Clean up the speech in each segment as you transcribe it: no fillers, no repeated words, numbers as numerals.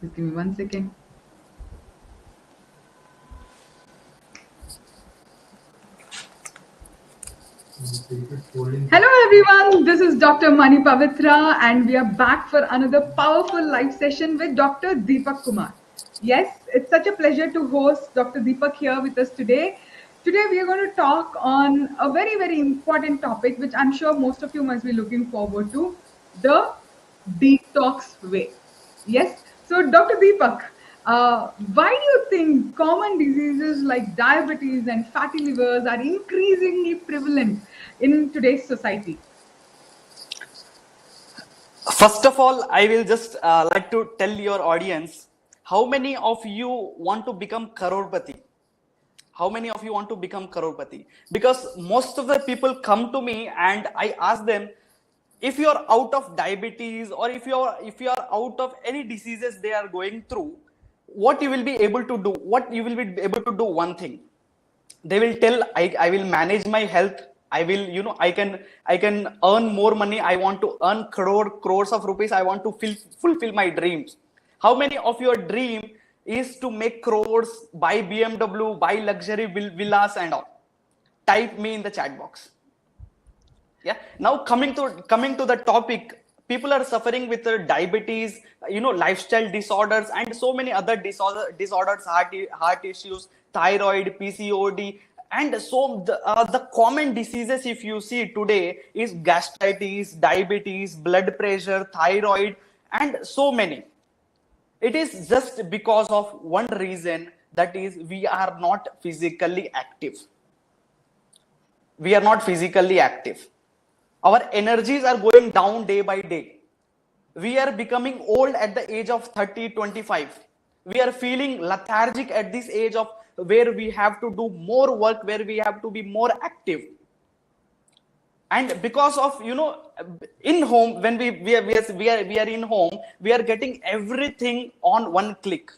Just give me 1 second. Hello everyone, this is Dr. Mani Pavitra and we are back for another powerful live session with Dr. Deepak Kumar. Yes, it's such a pleasure to host Dr. Deepak here with us today. Today we are going to talk on a very, very important topic which I'm sure most of you must be looking forward to, the detox way. Yes, so Dr. Deepak, why do you think common diseases like diabetes and fatty livers are increasingly prevalent in today's society? First of all, I will just like to tell your audience, how many of you want to become crorepati? How many of you want to become crorepati? Because most of the people come to me and I ask them, if you are out of diabetes or if you are out of any diseases they are going through, what you will be able to do? What you will be able to do? One thing, they will tell, I will manage my health. I will, I can earn more money. I want to earn crores of rupees. I want to fulfill my dreams. How many of your dream is to make crores, buy BMW, buy luxury villas and all? Type me in the chat box. Yeah, now coming to the topic, people are suffering with diabetes, lifestyle disorders and so many other disorders, heart issues, thyroid, PCOD, and so the common diseases if you see today is gastritis, diabetes, blood pressure, thyroid, and so many. It is just because of one reason, that is we are not physically active. We are not physically active. Our energies are going down day by day. We are becoming old at the age of 30, 25. We are feeling lethargic at this age of where we have to do more work, where we have to be more active. And because of, in home, when we are in home, we are getting everything on one click.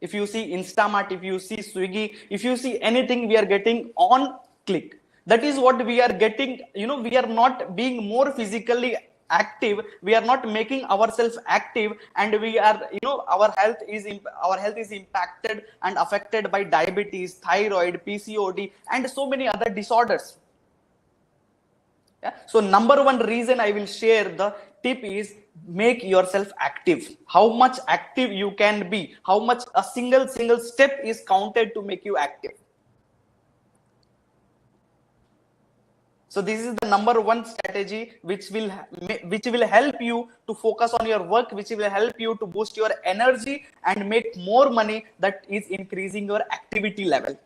If you see Instamart, if you see Swiggy, if you see anything, we are getting on click. That is what we are getting. We are not being more physically active. We are not making ourselves active, and we are, our health is impacted and affected by diabetes, thyroid, PCOD, and so many other disorders. Yeah? So number one reason I will share the tip is make yourself active. How much active you can be, how much a single step is counted to make you active. So this is the number one strategy which will help you to focus on your work, which will help you to boost your energy and make more money, that is increasing your activity level.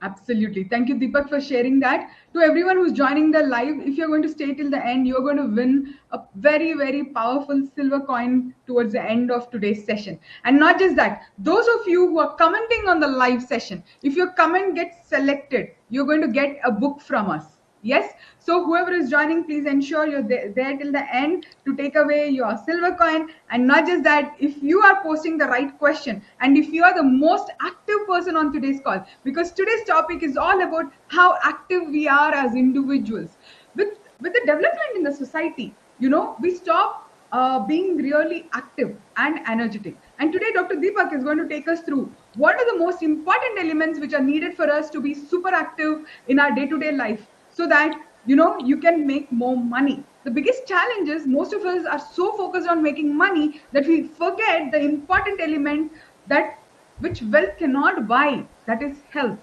Absolutely. Thank you, Deepak, for sharing that. To everyone who's joining the live, if you're going to stay till the end, you're going to win a very, very powerful silver coin towards the end of today's session. And not just that, those of you who are commenting on the live session, if your comment gets selected, you're going to get a book from us. Yes, so whoever is joining, please ensure you're there till the end to take away your silver coin. And not just that, if you are posting the right question and if you are the most active person on today's call, because today's topic is all about how active we are as individuals. With the development in the society, we stop being really active and energetic. And today, Dr. Deepak is going to take us through what are the most important elements which are needed for us to be super active in our day-to-day life, so that you can make more money. The biggest challenge is most of us are so focused on making money that we forget the important element that which wealth cannot buy, that is health,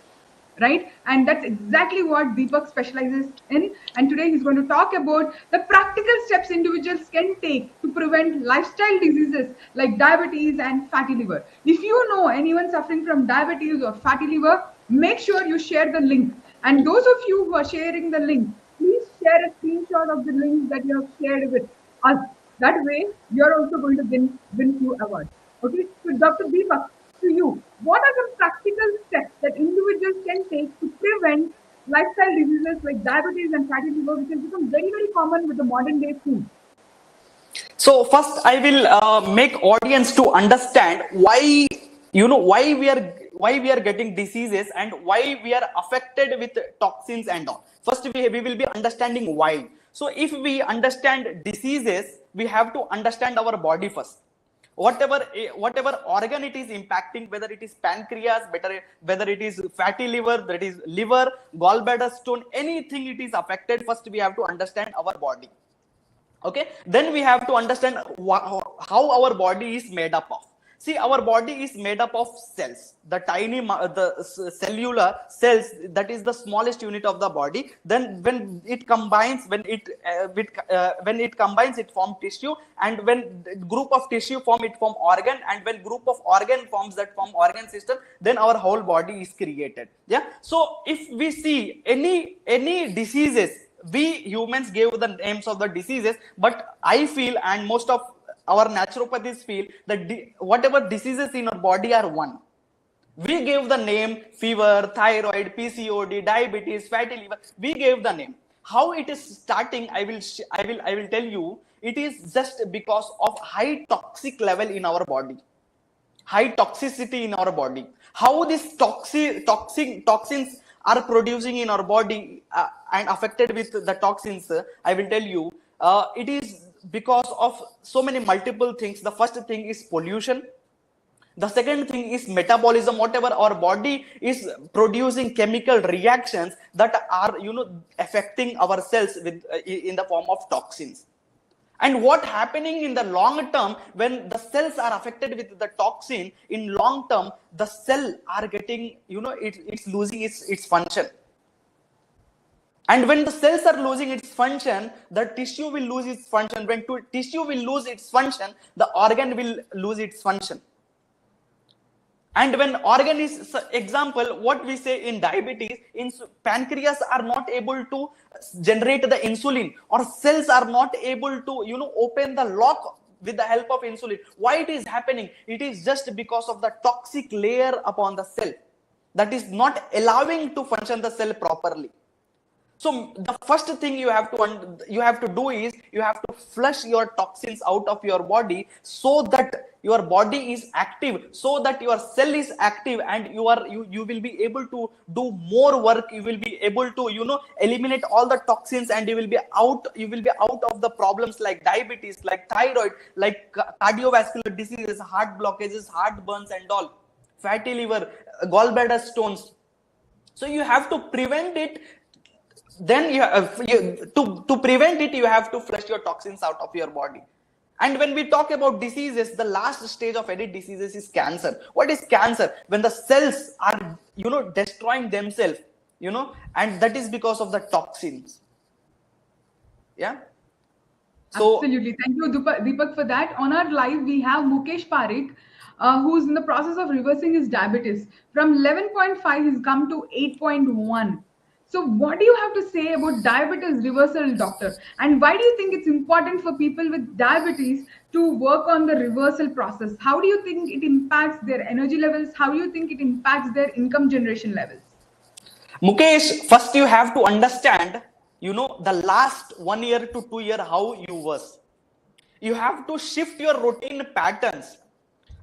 right? And that's exactly what Deepak specializes in. And today he's going to talk about the practical steps individuals can take to prevent lifestyle diseases like diabetes and fatty liver. If you know anyone suffering from diabetes or fatty liver, make sure you share the link. And those of you who are sharing the link, please share a screenshot of the link that you have shared with us. That way, you're also going to win few awards. Okay, so Dr. Deepak, to you, what are some practical steps that individuals can take to prevent lifestyle diseases like diabetes and fatty liver, which has become very, very common with the modern day food? So first I will make audience to understand why, why we are getting diseases and why we are affected with toxins and all. First we will be understanding why. So if we understand diseases, we have to understand our body first. whatever organ it is impacting, whether it is pancreas, whether it is fatty liver, that is liver, gallbladder stone, anything it is affected, first we have to understand our body. Okay, then we have to understand how our body is made up of. See, our body is made up of cells, the tiny cellular cells, that is the smallest unit of the body. Then when it combines, when it combines, it forms tissue, and when group of tissue form, it form organ, and when group of organ forms, that form organ system, then our whole body is created. Yeah, so if we see any diseases, we humans gave the names of the diseases, but I feel, and most of our naturopathies feel, that whatever diseases in our body are one. We gave the name: fever, thyroid, PCOD, diabetes, fatty liver. We gave the name. How it is starting, I will tell you. It is just because of high toxic level in our body, high toxicity in our body. How these toxins are producing in our body and affected with the toxins, I will tell you. It is because of so many multiple things. The first thing is pollution. The second thing is metabolism. Whatever our body is producing chemical reactions that are affecting our cells with in the form of toxins. And what happening in the long term, when the cells are affected with the toxin, in long term the cell are getting, it's losing its function. And when the cells are losing its function, the tissue will lose its function. When tissue will lose its function, the organ will lose its function. And when organ is, example, what we say in diabetes, in pancreas are not able to generate the insulin, or cells are not able to open the lock with the help of insulin. Why it is happening? It is just because of the toxic layer upon the cell that is not allowing to function the cell properly. So the first thing you have to do is you have to flush your toxins out of your body, so that your body is active, so that your cell is active, and you will be able to do more work. You will be able to eliminate all the toxins, and you will be out of the problems like diabetes, like thyroid, like cardiovascular diseases, heart blockages, heart burns and all, fatty liver, gallbladder stones. So you have to prevent it. Then to prevent it, you have to flush your toxins out of your body. And when we talk about diseases, the last stage of any diseases is cancer. What is cancer? When the cells are destroying themselves, and that is because of the toxins. Yeah. So, absolutely. Thank you, Deepak, for that. On our live, we have Mukesh Parekh, who's in the process of reversing his diabetes. From 11.5, he's come to 8.1. So what do you have to say about diabetes reversal, doctor? And why do you think it's important for people with diabetes to work on the reversal process? How do you think it impacts their energy levels? How do you think it impacts their income generation levels? Mukesh, first you have to understand, the last 1 year to 2 year, how you was. You have to shift your routine patterns.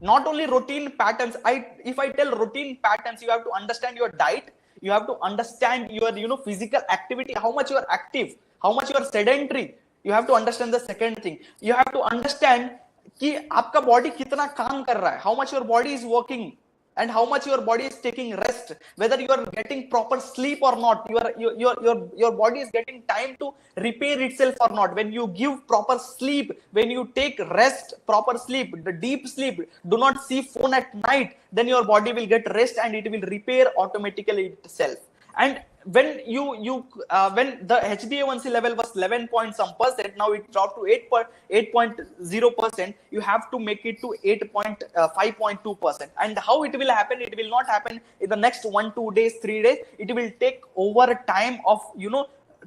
Not only routine patterns. If I tell routine patterns, you have to understand your diet. You have to understand your physical activity, how much you are active, how much you are sedentary. You have to understand the second thing. You have to understand कि आपका body कितना काम कर रहा है, how much your body is working, and how much your body is taking rest, whether you are getting proper sleep or not, your body is getting time to repair itself or not. When you give proper sleep, when you take rest, proper sleep, the deep sleep, do not see phone at night, then your body will get rest and it will repair automatically itself. And when when the HbA1c level was 11 point some percent, now it dropped to 8.0%. You have to make it to 5.2%. And how it will happen? It will not happen in the next 1, 2 days, 3 days. It will take over a time of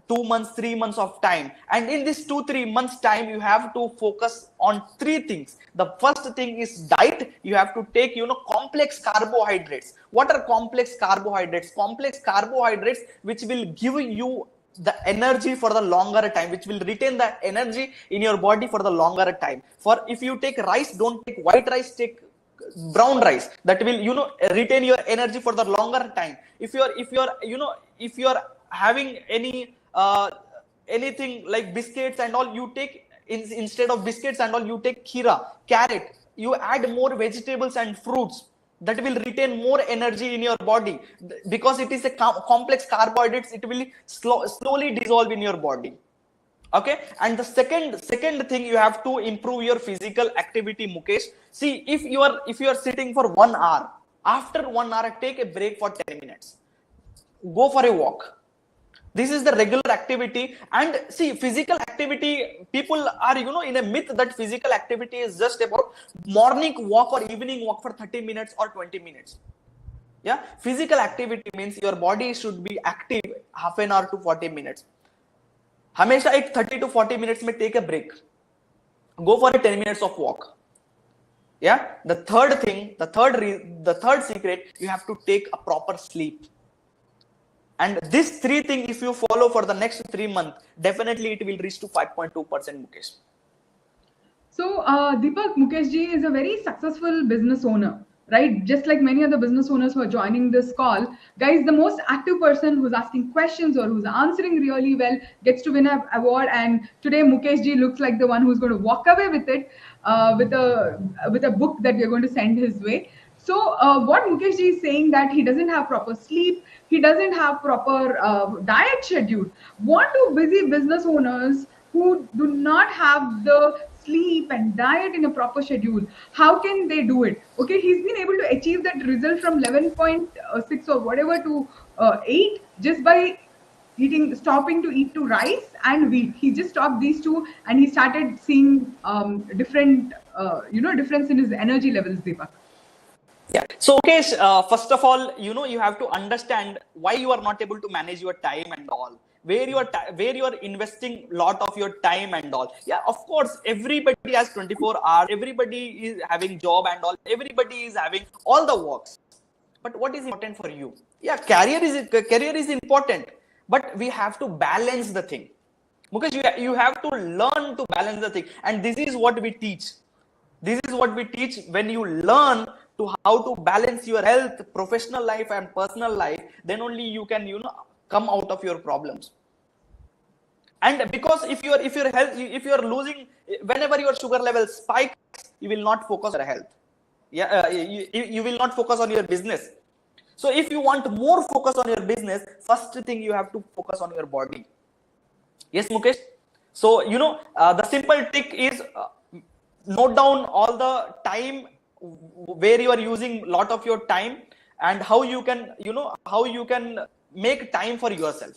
2 months, 3 months of time. And in this 2-3 months time, you have to focus on 3 things. The first thing is diet. You have to take complex carbohydrates. What are complex carbohydrates? Complex carbohydrates which will give you the energy for the longer time, which will retain the energy in your body for the longer time. For if you take rice, don't take white rice, take brown rice. That will retain your energy for the longer time. If you're having anything like biscuits and all, you take instead of biscuits and all, you take kheera, carrot. you add more vegetables and fruits, that will retain more energy in your body, because it is a complex carbohydrates. It will slowly dissolve in your body. Okay, and the second thing, you have to improve your physical activity, Mukesh. See, if you are sitting for 1 hour, after 1 hour take a break for 10 minutes, go for a walk. This is the regular activity. And see, physical activity, people are in a myth that physical activity is just about morning walk or evening walk for 30 minutes or 20 minutes. Yeah, physical activity means your body should be active half an hour to 40 minutes. हमेशा एक 30 to 40 minutes में take a break, go for a 10 minutes of walk. Yeah, the third thing, the third secret, you have to take a proper sleep. And this 3 things, if you follow for the next 3 months, definitely it will reach to 5.2%, Mukesh. So Deepak, Mukesh ji is a very successful business owner, right? Just like many other business owners who are joining this call, guys, the most active person who's asking questions or who's answering really well gets to win an award. And today Mukesh ji looks like the one who's going to walk away with it, with a book that we're going to send his way. So what Mukesh ji is saying, that he doesn't have proper sleep, he doesn't have proper diet schedule. What do busy business owners who do not have the sleep and diet in a proper schedule, how can they do it? Okay, he's been able to achieve that result from 11.6 or whatever to 8 just by stopping to eat to rice and wheat. He just stopped these two and he started seeing difference in his energy levels, Deepak. Yeah. So, okay, first of all, you have to understand why you are not able to manage your time and all. Where you are investing lot of your time and all. Yeah, of course, everybody has 24 hours. Everybody is having job and all. Everybody is having all the works. But what is important for you? Yeah, career is important, but we have to balance the thing. Because you have to learn to balance the thing, and this is what we teach. This is what we teach. When you learn to how to balance your health, professional life and personal life, then only you can come out of your problems. And because if your health, if you are losing, whenever your sugar level spikes, you will not focus on your health. Yeah, you will not focus on your business. So if you want more focus on your business, first thing you have to focus on your body. Yes, Mukesh. So the simple trick is note down all the time where you are using lot of your time, and how you can make time for yourself.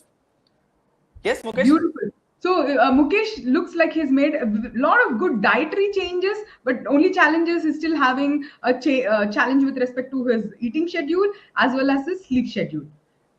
Yes, Mukesh. Beautiful. So Mukesh looks like he's made a lot of good dietary changes, but only challenges is still having a challenge with respect to his eating schedule as well as his sleep schedule,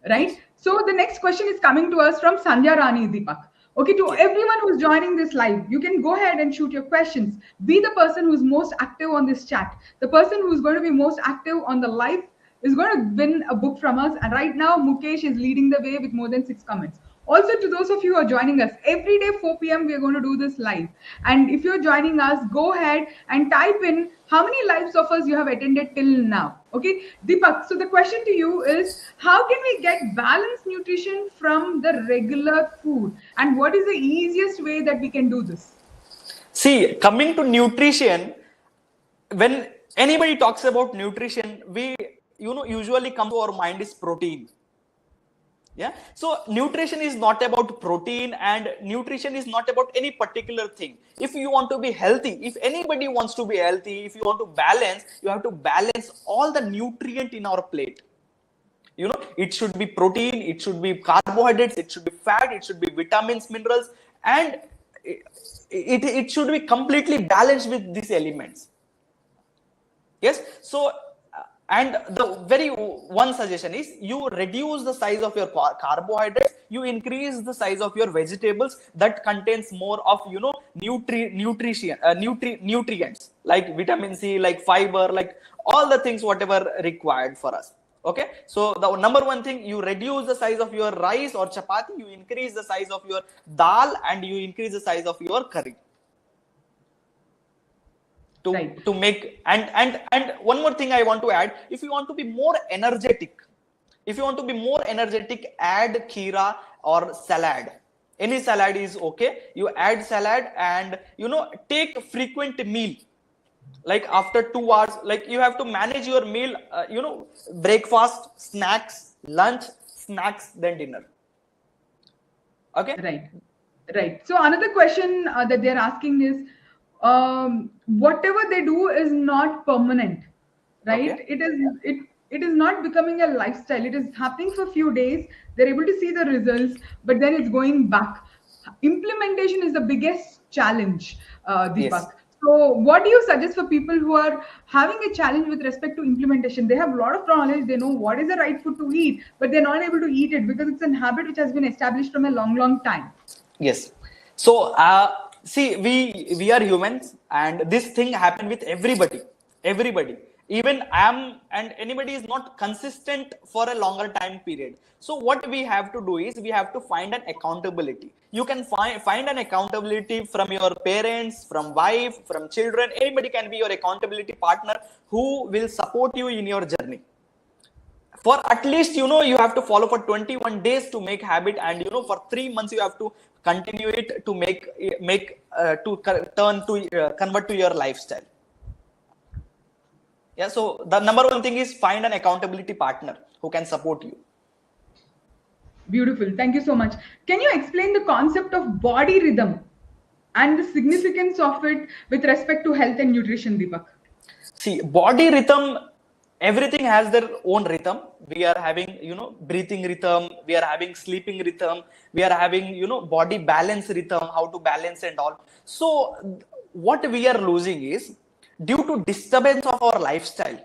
right? So the next question is coming to us from Sandhya Rani, Deepak. Okay, to everyone who's joining this live, you can go ahead and shoot your questions. Be the person who's most active on this chat. The person who's going to be most active on the live is going to win a book from us. And right now, Mukesh is leading the way with more than 6 comments. Also, to those of you who are joining us, every day 4 p.m. we are going to do this live. And if you're joining us, go ahead and type in how many lives of us you have attended till now. Okay, Deepak, so the question to you is, how can we get balanced nutrition from the regular food? And what is the easiest way that we can do this? See, coming to nutrition, when anybody talks about nutrition, we usually come to our mind is protein. Yeah, so nutrition is not about protein, and nutrition is not about any particular thing. If you want to be healthy, if anybody wants to be healthy, if you want to balance, you have to balance all the nutrient in our plate. It should be protein, it should be carbohydrates, it should be fat, it should be vitamins, minerals, and it should be completely balanced with these elements. Yes, so and the very one suggestion is, you reduce the size of your carbohydrates, you increase the size of your vegetables that contains more of nutrients like vitamin C, like fiber, like all the things whatever required for us. Okay, so the number one thing, you reduce the size of your rice or chapati, you increase the size of your dal, and you increase the size of your curry. To make, and one more thing I want to add, if you want to be more energetic, add kheera or salad. Any salad is okay. You add salad, and take frequent meal. like after 2 hours, like you have to manage your meal, breakfast, snacks, lunch, snacks, then dinner. Okay. Right. So another question that they're asking is, whatever they do is not permanent, right? Okay. It is not becoming a lifestyle. It is happening for a few days. They're able to see the results, but then it's going back. Implementation is the biggest challenge, Yes. Deepak. So, what do you suggest for people who are having a challenge with respect to implementation? They have a lot of knowledge, they know what is the right food to eat, but they're not able to eat it because it's a habit which has been established from a long, long time. Yes. So, see, we are humans, and this thing happened with everybody. Everybody, even I am, and anybody is not consistent for a longer time period. So, what we have to do is we have to find an accountability. You can find an accountability from your parents, from wife, from children. Anybody can be your accountability partner who will support you in your journey. For at least, you have to follow for 21 days to make habit, and for 3 months you have to continue it to convert to your lifestyle. Yeah, so the number one thing is find an accountability partner who can support you. Beautiful, thank you so much. Can you explain the concept of body rhythm and the significance of it with respect to health and nutrition, Deepak? See, body rhythm, everything has their own rhythm. We are having, breathing rhythm, we are having sleeping rhythm, we are having, body balance rhythm, how to balance and all. So what we are losing is due to disturbance of our lifestyle,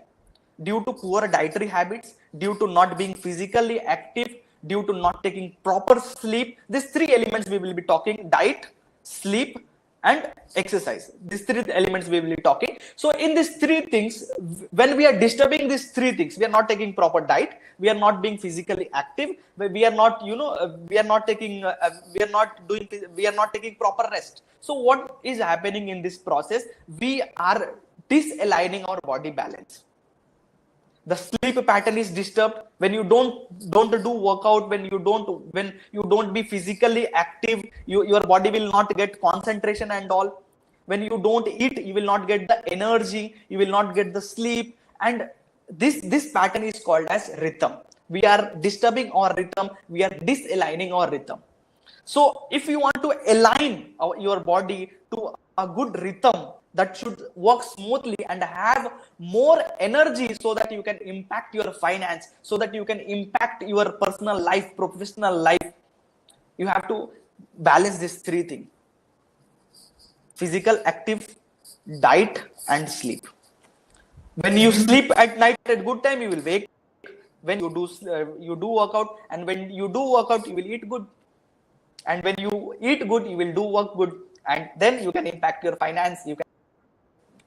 due to poor dietary habits, due to not being physically active, due to not taking proper sleep. These three elements we will be talking: diet, sleep, and exercise. These three elements we will be talking. So in these three things, when we are disturbing these three things, we are not taking proper diet, we are not being physically active, we are not, we are not taking, we are not taking proper rest. So what is happening in this process? We are disaligning our body balance. The sleep pattern is disturbed when you don't do workout, when you don't be physically active. Your body will not get concentration and all. When you don't eat, you will not get the energy, you will not get the sleep. And this pattern is called as rhythm. We are disturbing our rhythm, we are disaligning our rhythm. So if you want to align your body to a good rhythm that should work smoothly and have more energy, so that you can impact your finance, so that you can impact your personal life, professional life, you have to balance these three things: physical active, diet, and sleep. When you sleep at night at good time, you will wake. When you do workout, and when you do workout, you will eat good. And when you eat good, you will do work good, and then you can impact your finance, you can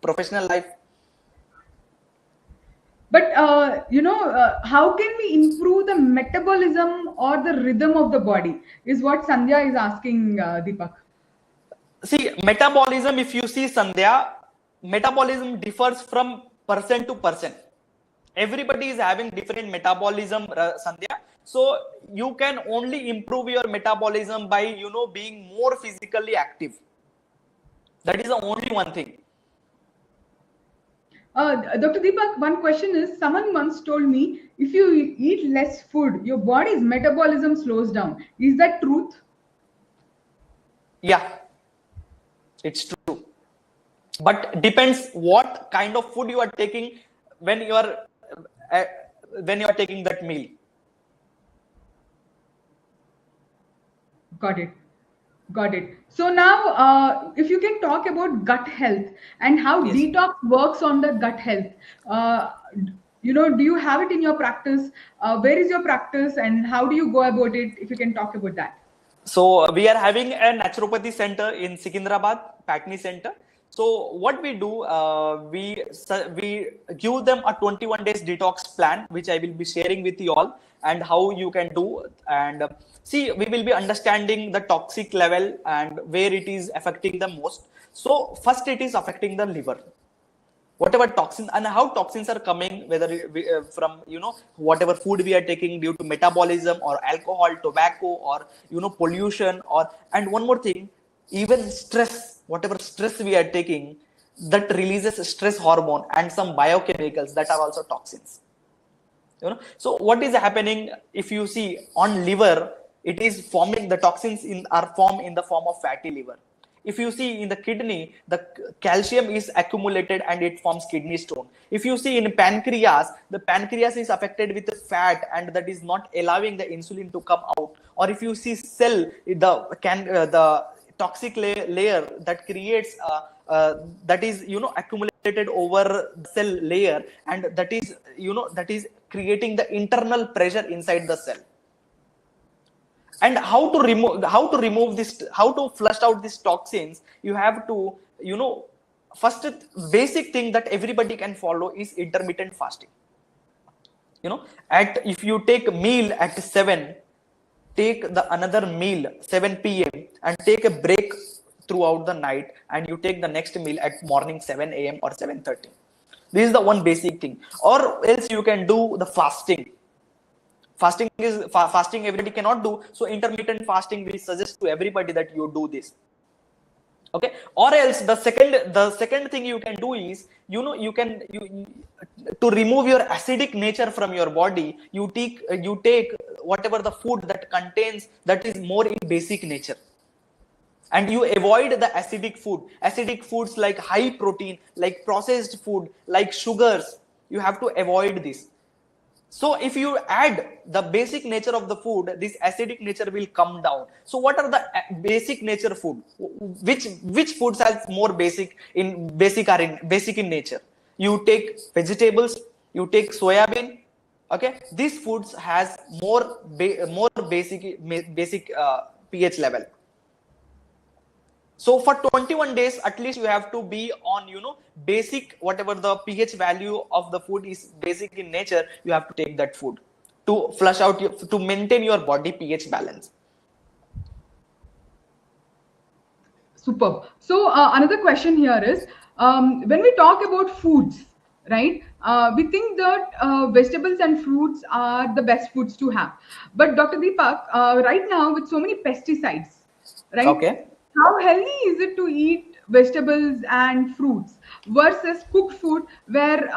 professional life. But how can we improve the metabolism or the rhythm of the body is what Sandhya is asking, Deepak. See, metabolism, if you see, Sandhya, metabolism differs from person to person. Everybody is having different metabolism, Sandhya. So you can only improve your metabolism by being more physically active. That is the only one thing. Dr. Deepak, one question is, someone once told me, if you eat less food, your body's metabolism slows down. Is that truth? Yeah, it's true. But depends what kind of food you are taking when you are taking that meal. Got it. So now, if you can talk about gut health and how Yes. detox works on the gut health, do you have it in your practice? Where is your practice, and how do you go about it? If you can talk about that. So we are having a naturopathy center in Secunderabad, Patni Center. So what we do, we give them a 21 days detox plan, which I will be sharing with you all, and how you can do. And see, we will be understanding the toxic level and where it is affecting the most. So first, it is affecting the liver. Whatever toxins and how toxins are coming, whether from whatever food we are taking due to metabolism, or alcohol, tobacco, or pollution, or and one more thing, even stress. Whatever stress we are taking, that releases stress hormone and some biochemicals that are also toxins. So what is happening? If you see on liver, it is forming, the toxins are formed in the form of fatty liver. If you see in the kidney, the calcium is accumulated and it forms kidney stone. If you see in pancreas, the pancreas is affected with the fat and that is not allowing the insulin to come out. Or if you see cell, the toxic layer that creates that is accumulated over the cell layer, and that is creating the internal pressure inside the cell. And how to remove this, how to flush out these toxins? You have to, first basic thing that everybody can follow is intermittent fasting. If you take meal at 7, take the another meal 7 p.m. and take a break throughout the night, and you take the next meal at morning 7 a.m. or 7:30. This is the one basic thing. Or else you can do the fasting. Fasting everybody cannot do, so intermittent fasting we suggest to everybody that you do this. Okay. Or else the second thing you can do is, to remove your acidic nature from your body, you take whatever the food that is more in basic nature, and you avoid the acidic foods like high protein, like processed food, like sugars. You have to avoid this. So if you add the basic nature of the food, this acidic nature will come down. So what are the basic nature food? Which foods are more basic in nature? You take vegetables, you take soya bean. Okay, these foods has more basic pH level. So for 21 days, at least you have to be on, basic, whatever the pH value of the food is basic in nature, you have to take that food to flush out, to maintain your body pH balance. Superb. So another question here is, when we talk about foods, right? We think that vegetables and fruits are the best foods to have. But Dr. Deepak, right now with so many pesticides, right? Okay. How healthy is it to eat vegetables and fruits versus cooked food, where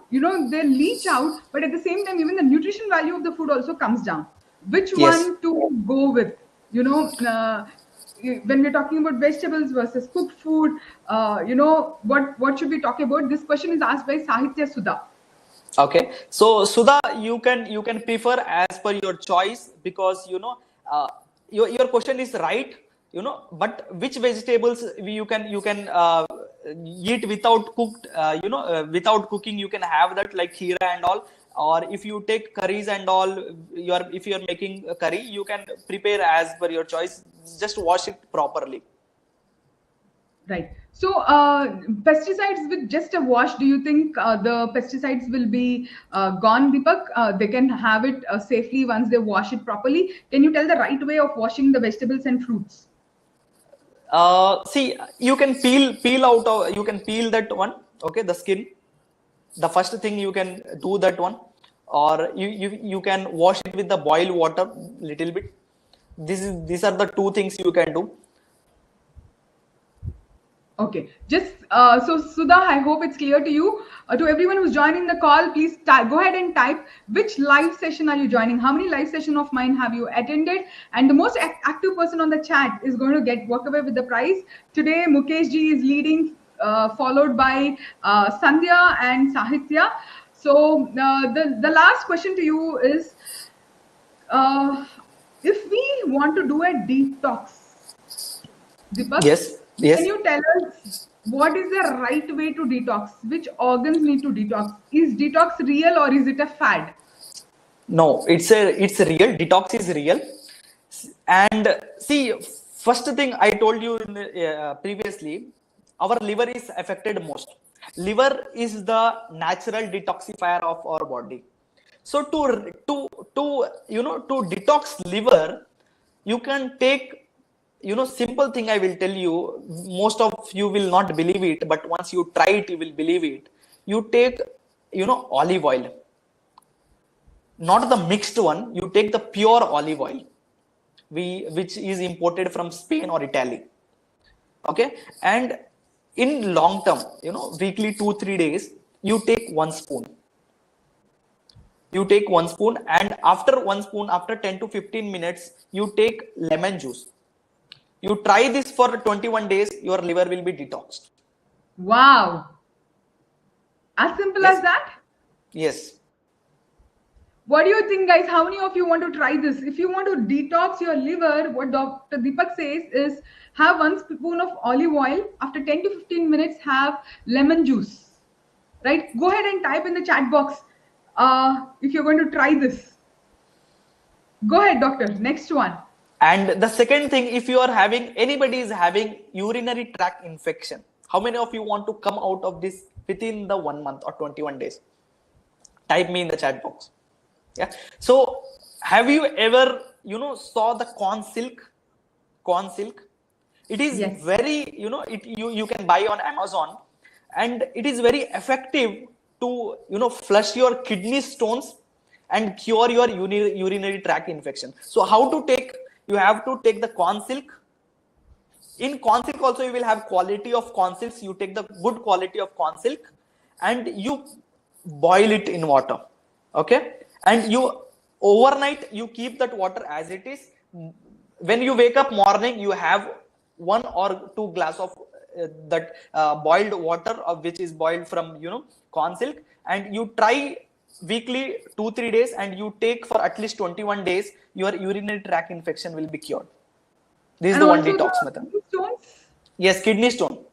they leach out, but at the same time even the nutrition value of the food also comes down? Which Yes. one to go with? When we're talking about vegetables versus cooked food, what should we talk about? This question is asked by Sahitya Sudha. Okay, so Sudha, you can prefer as per your choice, because your question is right. But which vegetables you can eat without cooked, without cooking, you can have that, like kheera and all. Or if you take curries and all, if you're making a curry, you can prepare as per your choice. Just wash it properly. Right. So pesticides with just a wash, do you think the pesticides will be gone, Deepak? They can have it safely once they wash it properly. Can you tell the right way of washing the vegetables and fruits? See, you can peel out of, you can peel that one. Okay, the skin. The first thing you can do that one, or you can wash it with the boiled water little bit. These are the two things you can do. Okay, just so Sudha, I hope it's clear to you. To everyone who's joining the call, please go ahead and type which live session are you joining. How many live session of mine have you attended? And the most active person on the chat is going to walk away with the prize. Today, Mukesh ji is leading, followed by Sandhya and Sahitya. So the last question to you is, if we want to do a detox, Deepak, Yes. can you tell us what is the right way to detox? Which organs need to detox? Is detox real or is it a fad? No, it's real. Detox is real. And see, first thing I told you previously, our liver is affected most. Liver is the natural detoxifier of our body. So to detox liver, you can take, simple thing I will tell you. Most of you will not believe it, but once you try it, you will believe it. You take, olive oil, not the mixed one. You take the pure olive oil, which is imported from Spain or Italy. Okay, and in long term, weekly 2-3 days, you take 1 spoon. You take 1 spoon, and after 1 spoon, after 10 to 15 minutes, you take lemon juice. You try this for 21 days, your liver will be detoxed. Wow. As simple Yes? as that? Yes. What do you think, guys? How many of you want to try this? If you want to detox your liver, what Dr. Deepak says is have 1 spoon of olive oil. After 10 to 15 minutes, have lemon juice. Right? Go ahead and type in the chat box if you're going to try this. Go ahead, doctor. Next one. And the second thing, if you are anybody is having urinary tract infection, how many of you want to come out of this within the 1 month or 21 days? Type me in the chat box. Yeah. So have you ever, saw the corn silk? Corn silk. It is very, you can buy on Amazon, and it is very effective to, flush your kidney stones and cure your urinary tract infection. So how to take? You have to take the corn silk. In corn silk also you will have quality of corn silks. You take the good quality of corn silk and you boil it in water. Okay, and you overnight you keep that water as it is. When you wake up morning, you have 1 or 2 glass of that boiled water, which is boiled from corn silk, and you try weekly 2-3 days, and you take for at least 21 days, your urinary tract infection will be cured. This is the one detox method. Stones? Yes, kidney stone.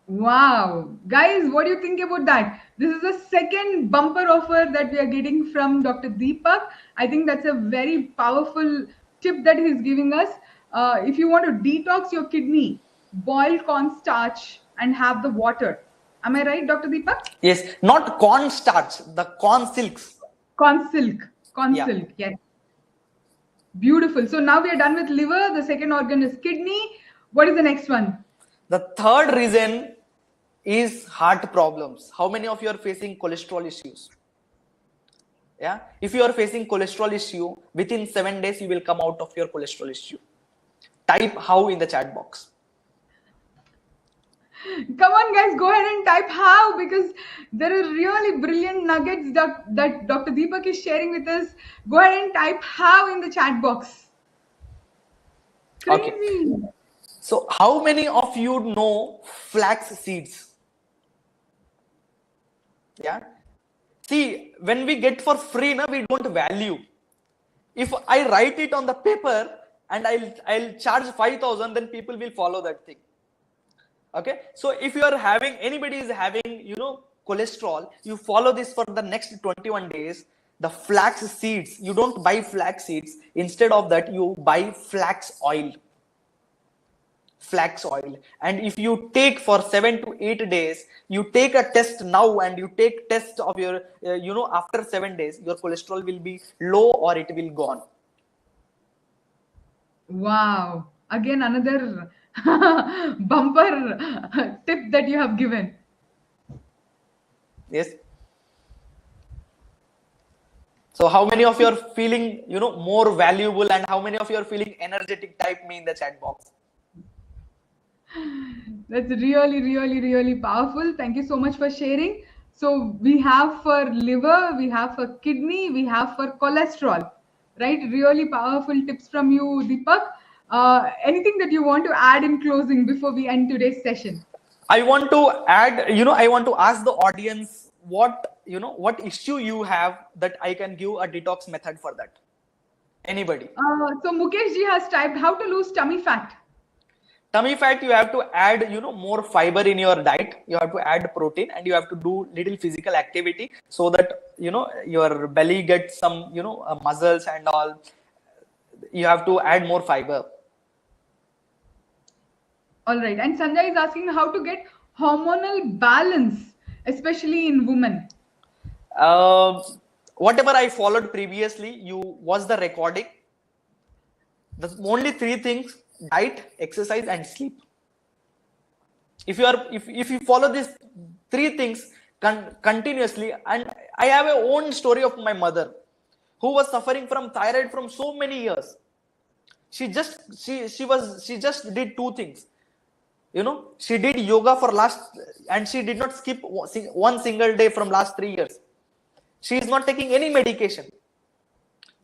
Wow. Guys, what do you think about that? This is the second bumper offer that we are getting from Dr. Deepak. I think that's a very powerful tip that he's giving us. If you want to detox your kidney, boil cornstarch and have the water. Am I right, Dr. Deepak? Yes, not corn starch, the corn silks. Corn silk. Silk, yes. Beautiful. So now we are done with liver. The second organ is kidney. What is the next one? The third reason is heart problems. How many of you are facing cholesterol issues? Yeah, if you are facing cholesterol issue, within 7 days you will come out of your cholesterol issue. Type how in the chat box. Come on, guys, go ahead and type how, because there are really brilliant nuggets that Dr. Deepak is sharing with us. Go ahead and type how in the chat box. Crazy. Okay. So how many of you know flax seeds? Yeah. See, when we get for free, we don't value. If I write it on the paper and I'll charge 5,000, then people will follow that thing. Okay. So if you are anybody is having, cholesterol, you follow this for the next 21 days. The flax seeds, you don't buy flax seeds. Instead of that, you buy flax oil. Flax oil. And if you take for 7 to 8 days, you take a test now and you take test of your, after 7 days, your cholesterol will be low or it will gone. Wow. Again, another bumper tip that you have given. Yes. So how many of you are feeling, more valuable, and how many of you are feeling energetic? Type me in the chat box. That's really, really, really powerful. Thank you so much for sharing. So we have for liver, we have for kidney, we have for cholesterol, right? Really powerful tips from you, Deepak. Anything that you want to add in closing before we end today's session? I want to add, I want to ask the audience what issue you have that I can give a detox method for that. Anybody? So Mukesh ji has typed how to lose tummy fat. Tummy fat, you have to add, more fiber in your diet. You have to add protein, and you have to do little physical activity so that, your belly gets some, muscles and all. You have to add more fiber. All right. And Sanjay is asking how to get hormonal balance, especially in women. Whatever I followed previously, you watch the recording. The only 3 things: diet, exercise, and sleep. If you follow these 3 things continuously, and I have a own story of my mother who was suffering from thyroid from so many years. She just did 2 things. She did yoga for and she did not skip one single day from last 3 years. She is not taking any medication.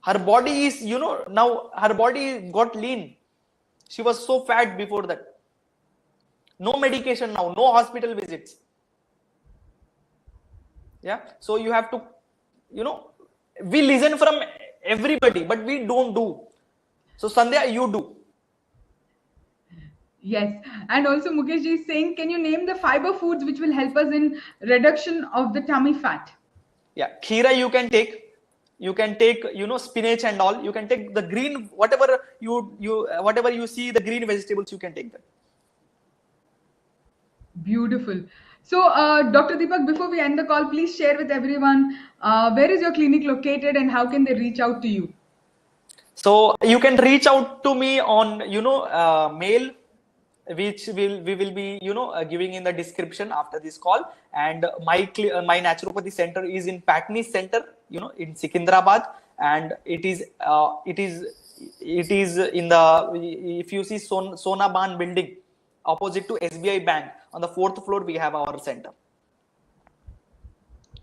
Her body is, now her body got lean. She was so fat before that. No medication now, no hospital visits. Yeah, so you have to, we listen from everybody, but we don't do. So Sandhya, you do. Yes, and also Mukesh ji is saying, can you name the fiber foods which will help us in reduction of the tummy fat? Yeah, kheera you can take. You can take, spinach and all. You can take the green, whatever whatever you see, the green vegetables, you can take that. Beautiful. So, Dr. Deepak, before we end the call, please share with everyone where is your clinic located and how can they reach out to you? So you can reach out to me on, mail, which we will be, giving in the description after this call. And my naturopathy center is in Patni Center, in Secunderabad, and it is in the, if you see Sona Ban building opposite to SBI Bank, on the 4th floor we have our center.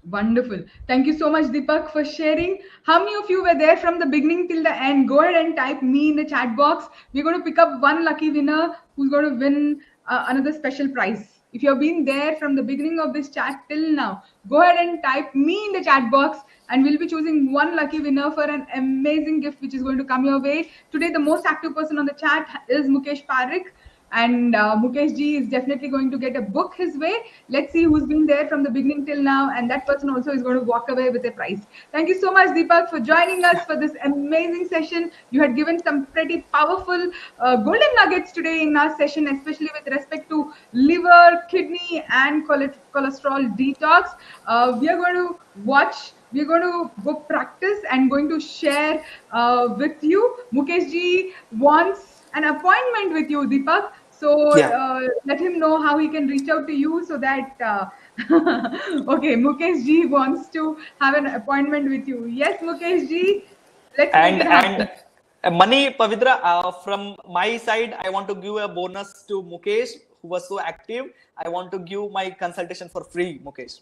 Wonderful. Thank you so much, Deepak, for sharing. How many of you were there from the beginning till the end? Go ahead and type me in the chat box. We're going to pick up one lucky winner who's going to win another special prize. If you've been there from the beginning of this chat till now, go ahead and type me in the chat box, and we'll be choosing one lucky winner for an amazing gift which is going to come your way. Today, the most active person on the chat is Mukesh Parik. And Mukesh ji is definitely going to get a book his way. Let's see who's been there from the beginning till now, and that person also is going to walk away with a prize. Thank you so much, Deepak, for joining us for this amazing session. You had given some pretty powerful golden nuggets today in our session, especially with respect to liver, kidney, and cholesterol detox. We are going to watch. We're going to go practice and going to share with you. Mukesh ji wants an appointment with you, Deepak. So let him know how he can reach out to you so that okay, Mukesh ji wants to have an appointment with you. Yes, Mukesh ji, let's make it happen. And Mani, Pavitra, from my side, I want to give a bonus to Mukesh, who was so active. I want to give my consultation for free, Mukesh.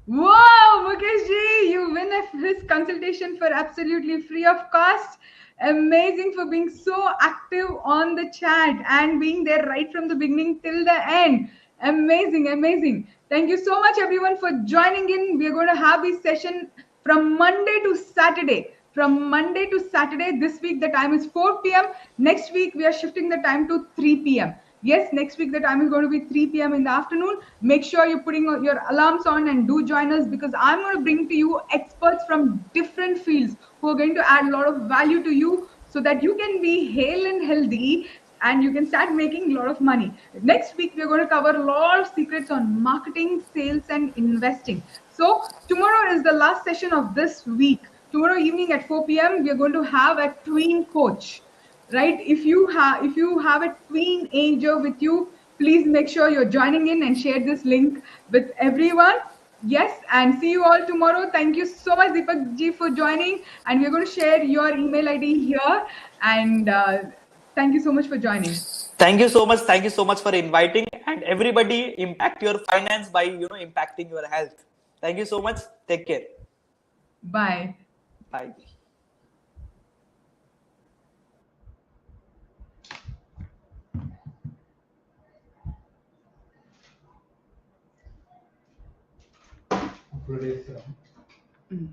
Wow, Mukesh ji, you win his consultation for absolutely free of cost. Amazing for being so active on the chat and being there right from the beginning till the end. Amazing, amazing. Thank you so much, everyone, for joining in. We are going to have this session from Monday to Saturday. From Monday to Saturday, this week the time is 4 p.m. Next week, we are shifting the time to 3 p.m. Yes, next week the time is going to be 3 p.m. in the afternoon. Make sure you're putting your alarms on and do join us, because I'm going to bring to you experts from different fields who are going to add a lot of value to you so that you can be hale and healthy and you can start making a lot of money. Next week, we're going to cover a lot of secrets on marketing, sales, and investing. So tomorrow is the last session of this week. Tomorrow evening at 4 p.m., we're going to have a tween coach. Right? If you have a tween ager with you, please make sure you're joining in and share this link with everyone. Yes, and see you all tomorrow. Thank you so much, Deepak ji, for joining. And we're going to share your email ID here. And thank you so much for joining. Thank you so much. Thank you so much for inviting. And everybody, impact your finance by impacting your health. Thank you so much. Take care. Bye. Bye. Mm.